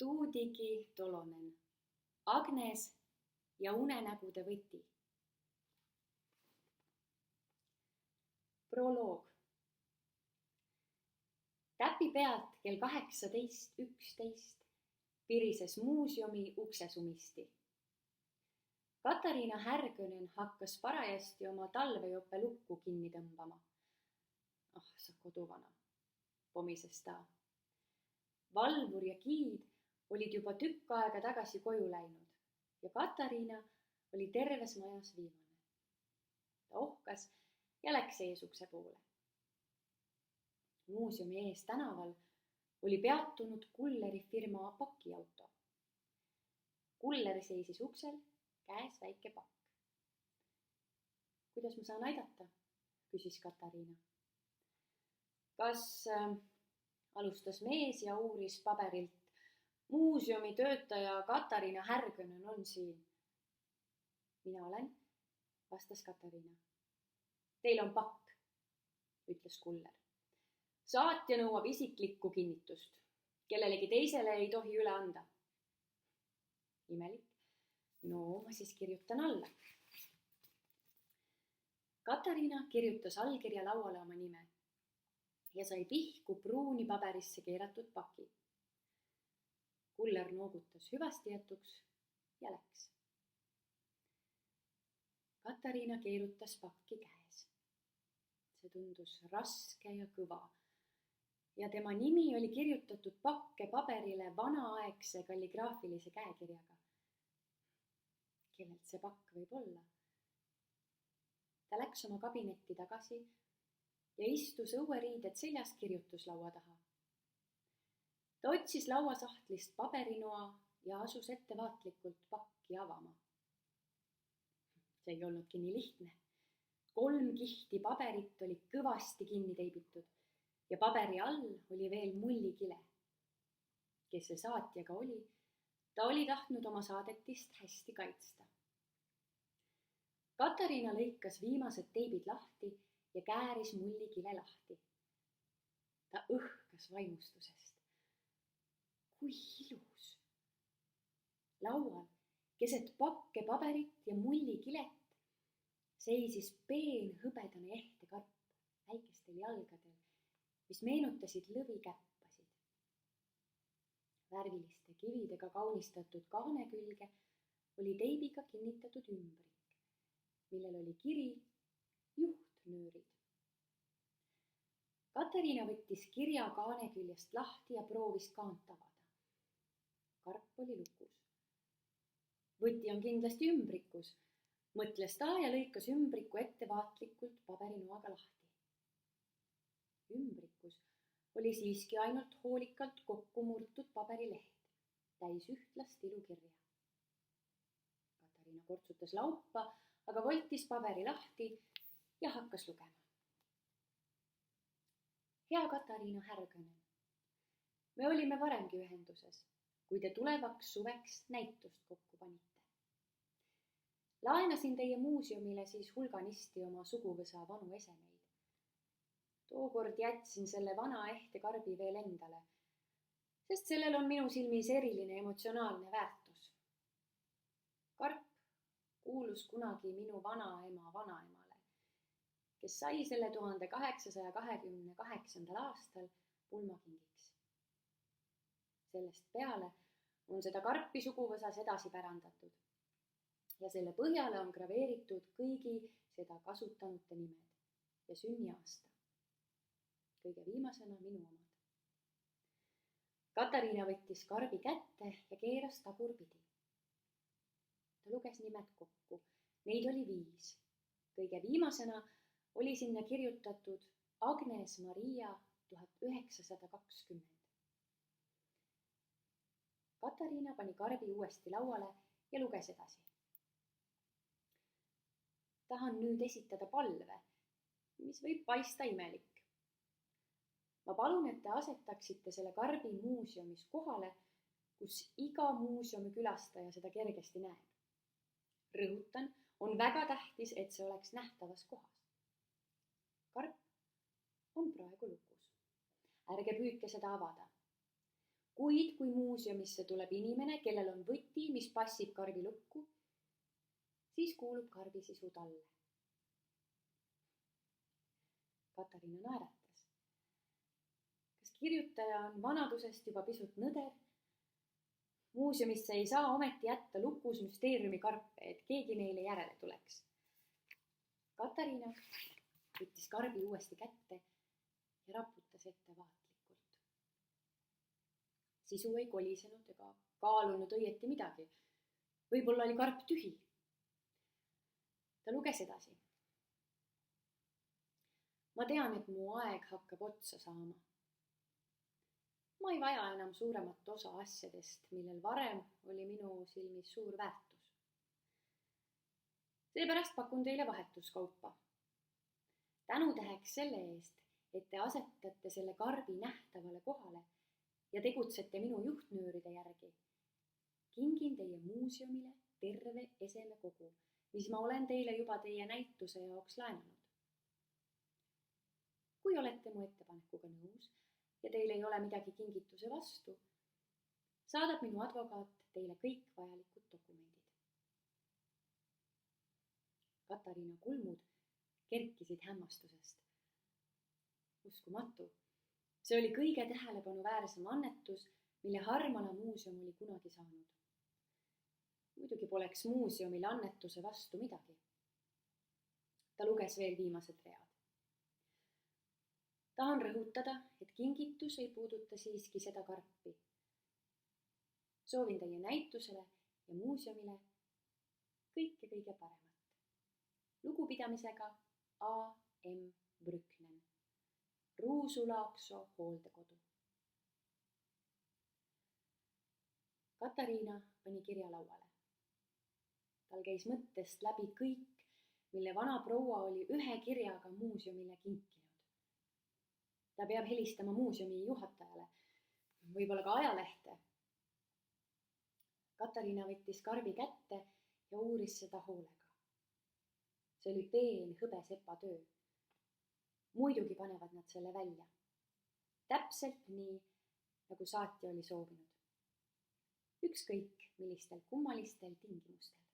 Tuudigi Tolonen, Agnes ja unenägude võti. Proloog. Täpi pealt kell 18:11 pirises muuseumi uksesumisti. Katariina Härkönen hakkas parajasti oma talvejope lukku kinni tõmbama. Ah, sa koduvana, pomises ta. Valvur ja giid olid juba tükk aega tagasi koju läinud ja Katariina oli terves majas viimane. Ta ohkas ja läks eesukse poole. Muuseumi ees tänaval oli peatunud kulleri firma pakiauto. Kuller seisis uksel, käes väike pakk. Kuidas ma saan aidata? Küsis Katariina. Kas alustas mees ja uuris paberilt. Muuseumi töötaja Katariina Härkönen on siin. Mina olen, vastas Katariina. Teil on pakk, ütles kuller. Saatja nõuab isiklikku kinnitust. Kellelegi teisele ei tohi üle anda. Imelik. No, ma siis kirjutan alla. Katariina kirjutas allkirja lauale oma nime ja sai pihku pruuni paberisse keeratud paki. Kuller noogutas hüvasti jätuks ja läks. Katariina keerutas pakki käes. See tundus raske ja kõva ja tema nimi oli kirjutatud pakke paberile vanaaegse kalligraafilise käekirjaga. Kellelt see pakk võib olla? Ta läks oma kabinetti tagasi ja istus õueriided seljas kirjutuslaua taha. Ta otsis lauasahtlist paberinoa ja asus ettevaatlikult pakki avama. See ei olnudki nii lihtne. 3 kihti paberit oli kõvasti kinni teibitud ja paberi all oli veel mullikile. Kes see saatjaga oli, ta oli tahtnud oma saadetist hästi kaitsta. Katariina lõikas viimased teibid lahti ja kääris mullikile lahti. Ta õhkas vaimustusest. Kui ilus! Laual keset pakke paberit ja mullikilet seisis peen hõbedane ehtekarp väikestel jalgadel, mis meenutasid lõvikäppasid. Värviliste kividega kaunistatud kaane külge oli teibiga kinnitatud ümbrik, millel oli kiri juhtnöörid. Katariina võttis kirja kaane küljest lahti ja proovis kaant avada. Karp oli lukus. Võti on kindlasti ümbrikus, mõtles ta ja lõikas ümbriku ettevaatlikult paberinoaga lahti. Ümbrikus oli siiski ainult hoolikalt kokku murtud paberileht, täis ühtlast ilukirja. Katariina kortsutas laupa, aga voltis paberi lahti ja hakkas lugema. Hea Katariina Härkönen, me olime varemgi ühenduses, kui te tulevaks suveks näitust kokku panite. Laenasin teie muuseumile siis hulganisti oma suguvõsa vanu esemeid. Tookord jätsin selle vana ehte karbi veel endale, sest sellel on minu silmis eriline emotsionaalne väärtus. Karp kuulus kunagi minu vanaema vanaemale, kes sai selle 1828. aastal pulmakingiks. Sellest peale on seda karpi suguvõsas edasi pärandatud ja selle põhjale on graveeritud kõigi seda kasutanute nimed ja sünniaasta. Kõige viimasena minu omad. Katariina võttis karbi kätte ja keeras tagurpidi. Ta luges nimed kokku. Neid oli 5. Kõige viimasena oli sinna kirjutatud Agnes Maria 1920. Katariina pani karbi uuesti lauale ja luges edasi. Tahan nüüd esitada palve, mis võib paista imelik. Ma palun, et te asetaksite selle karbi muuseumis kohale, kus iga muuseumi külastaja seda kergesti näeb. Rõhutan, on väga tähtis, et see oleks nähtavas kohas. Karp on praegu lukus. Ärge püüdke seda avada. kuid kui muuseumisse tuleb inimene, kellel on võti, mis passib karbi lukku, siis kuulub karbi sisu talle. Katariina naeratas. Kas kirjutaja on vanadusest juba pisut nõder? Muuseumisse ei saa ometi jätta lukus müsteeriumi karpe, et keegi neile järele tuleks. Katariina võttis karbi uuesti kätte ja raputas ettevaatlikult. Sisu ei kolisenud ega kaalunud õieti midagi. Võib-olla oli karp tühi. Ta luges edasi. Ma tean, et mu aeg hakkab otsa saama. Ma ei vaja enam suuremat osa asjadest, millel varem oli minu silmis suur väärtus. Seepärast pakun teile vahetuskaupa. Tänutäheks selle eest, et te asetate selle karbi nähtavale kohale ja tegutsete minu juhtnööride järgi. Kingin teie muuseumile terve esemekogu, mis ma olen teile juba teie näituse jaoks laenanud. Kui olete mu ettepanekuga nõus ja teil ei ole midagi kingituse vastu, saadab minu advokaat teile kõik vajalikud dokumendid. Katariina kulmud kerkisid hämmastusest. Uskumatu. See oli kõige tähelepanuväärsem annetus, mille Harmala muuseum oli kunagi saanud. Muidugi poleks muuseumil annetuse vastu midagi. Ta luges veel viimased read. Tahan rõhutada, et kingitus ei puuduta siiski seda karpi. Soovin teie näitusele ja muuseumile kõike kõige paremat. Lugupidamisega A.M. Brücknen, Ruusulaakso hooldekodu. Katariina pani kirja lauale. Tal käis mõttest läbi kõik, mille vana proua oli ühe kirjaga muuseumile kinkinud. Ta peab helistama muuseumi juhatajale, võib-olla ka ajalehte. Katariina võttis karbi kätte ja uuris seda hoolega. See oli peen hõbesepa töö. Muidugi panevad nad selle välja. Täpselt nii, nagu saatja oli soovinud. Ükskõik millistel kummalistel tingimustel.